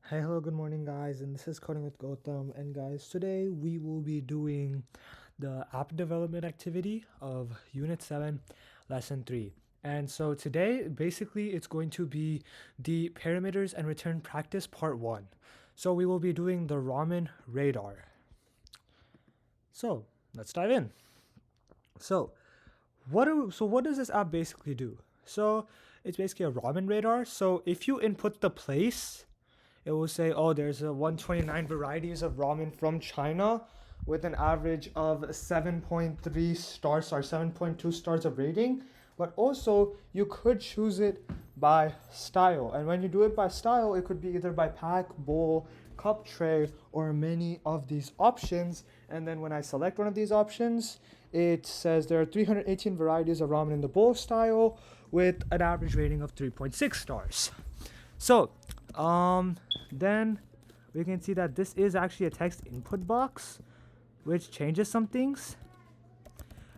Hi, hello, good morning, guys, and this is Coding with Gautam. And guys, today we will be doing the app development activity of Unit 7, Lesson 3. And so today, basically, it's going to be the parameters and return practice part 1. So we will be doing the Raman radar. So let's dive in. So what does this app basically do? So it's basically a Raman radar. So if you input the place, it will say, oh, there's a 129 varieties of ramen from China with an average of 7.3 stars or 7.2 stars of rating. But also, you could choose it by style. And when you do it by style, it could be either by pack, bowl, cup tray, or many of these options. And then when I select one of these options, it says there are 318 varieties of ramen in the bowl style with an average rating of 3.6 stars. So, then we can see that this is actually a text input box, which changes some things,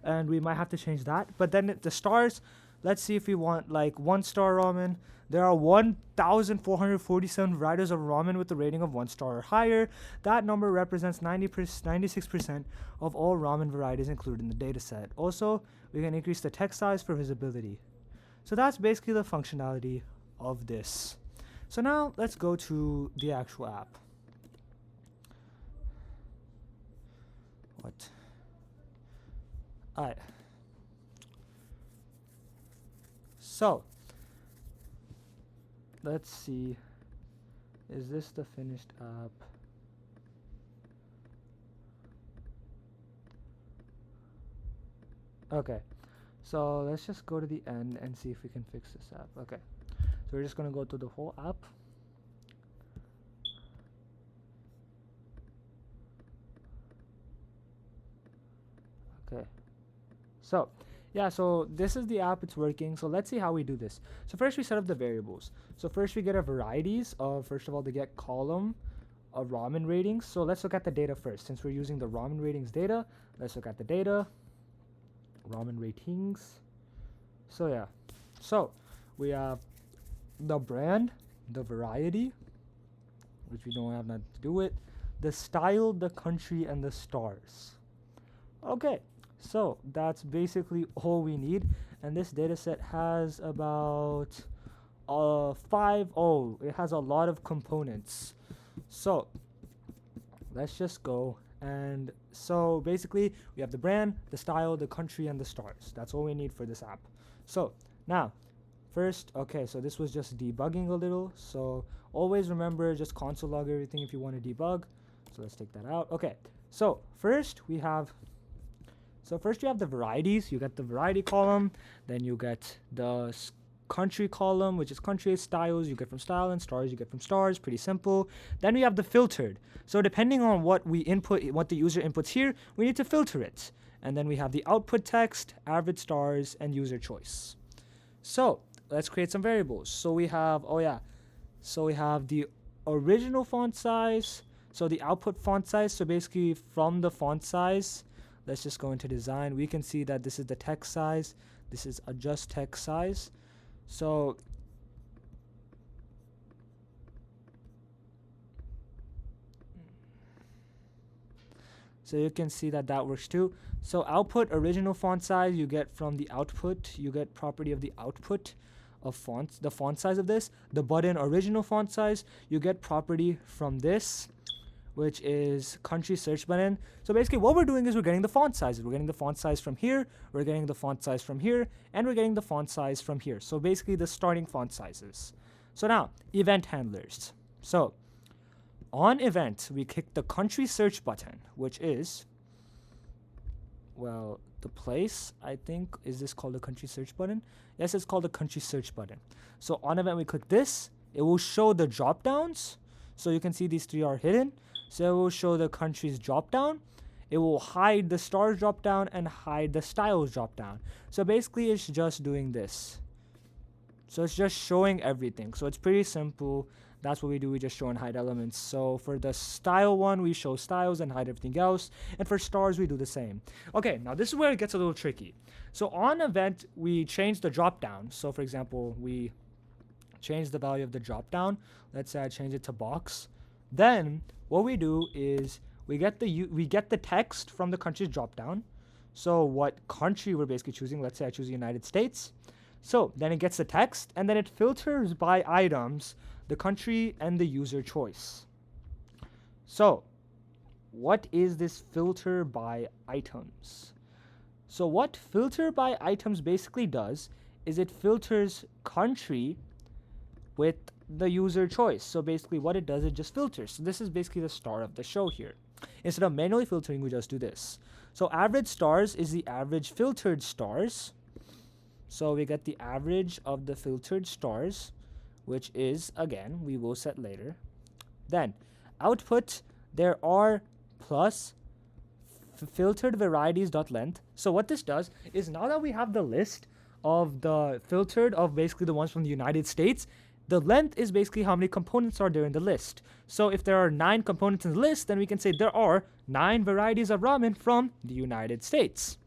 and we might have to change that. But then the stars, let's see if we want like 1 star ramen. There are 1,447 varieties of ramen with a rating of 1 star or higher. That number represents 96% of all ramen varieties included in the dataset. Also, we can increase the text size for visibility. So that's basically the functionality of this. So now let's go to the actual app. What? Alright. So let's see. Is this the finished app? Okay. So let's just go to the end and see if we can fix this app. Okay. So we're just gonna go to the whole app. Okay. So yeah, so this is the app, it's working. So let's see how we do this. So first we set up the variables. So first we get a varieties of, first of all, the get column of ramen ratings. So let's look at the data first. Since we're using the ramen ratings data, let's look at the data, ramen ratings. So yeah, so we have the brand, the variety, which we don't have nothing to do with, the style, the country, and the stars. Okay, so that's basically all we need. And this data set has about it has a lot of components. So let's just go. And so basically we have the brand, the style, the country, and the stars. That's all we need for this app. So now first, okay, so this was just debugging a little. So always remember, just console log everything if you want to debug. So let's take that out. Okay, so first you have the varieties. You get the variety column, then you get the country column, which is country, styles you get from style, and stars you get from stars. Pretty simple. Then we have the filtered. So depending on what we input, what the user inputs here, we need to filter it. And then we have the output text, average stars, and user choice. So let's create some variables. So we have the original font size. So the output font size. So basically from the font size, let's just go into design. We can see that this is the text size. This is adjust text size. So you can see that that works too. So output original font size you get from the output. You get property of the output of fonts, the font size of this. The button original font size you get property from this, which is country search button. So basically what we're doing is we're getting the font sizes. We're getting the font size from here, we're getting the font size from here, and we're getting the font size from here. So basically the starting font sizes. So now, event handlers. So on event, we click the country search button, which is, well, the place, I think, is this called the country search button? Yes, it's called the country search button. So on event, we click this, it will show the drop downs. So you can see these three are hidden. So it will show the country's drop down. It will hide the stars drop down and hide the styles drop down. So basically it's just doing this. So it's just showing everything. So it's pretty simple. That's what we do. We just show and hide elements. So for the style one, we show styles and hide everything else. And for stars, we do the same. Okay, now this is where it gets a little tricky. So on event, we change the drop down. So for example, we change the value of the drop down. Let's say I change it to box. Then what we do is we get the text from the country's drop down. So what country we're basically choosing, let's say I choose the United States. So then it gets the text and then it filters by items, the country and the user choice. So what is this filter by items? So what filter by items basically does is it filters country with the user choice. So basically what it does, it just filters. So this is basically the start of the show here. Instead of manually filtering, we just do this. So average stars is the average filtered stars. So we get the average of the filtered stars, which is, again, we will set later. Then output, there are plus filtered varieties dot length. So what this does is now that we have the list of the filtered of basically the ones from the United States, the length is basically how many components are there in the list. So if there are 9 components in the list, then we can say there are 9 varieties of ramen from the United States.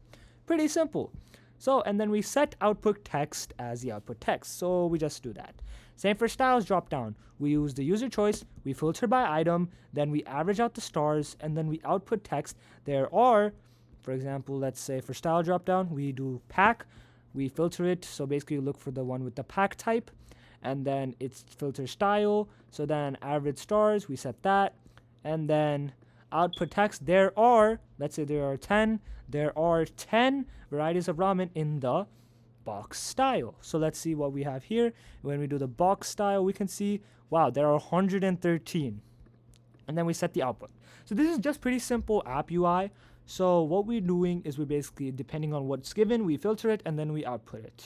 Pretty simple. So, and then we set output text as the output text. So we just do that. Same for styles drop down. We use the user choice, we filter by item, then we average out the stars, and then we output text. There are, for example, let's say for style drop down, we do pack, we filter it. So basically you look for the one with the pack type, and then it's filter style. So then average stars, we set that, and then output text, there are, let's say there are 10 varieties of ramen in the box style. So let's see what we have here. When we do the box style, we can see, wow, there are 113. And then we set the output. So this is just pretty simple app UI. So what we're doing is we basically, depending on what's given, we filter it and then we output it.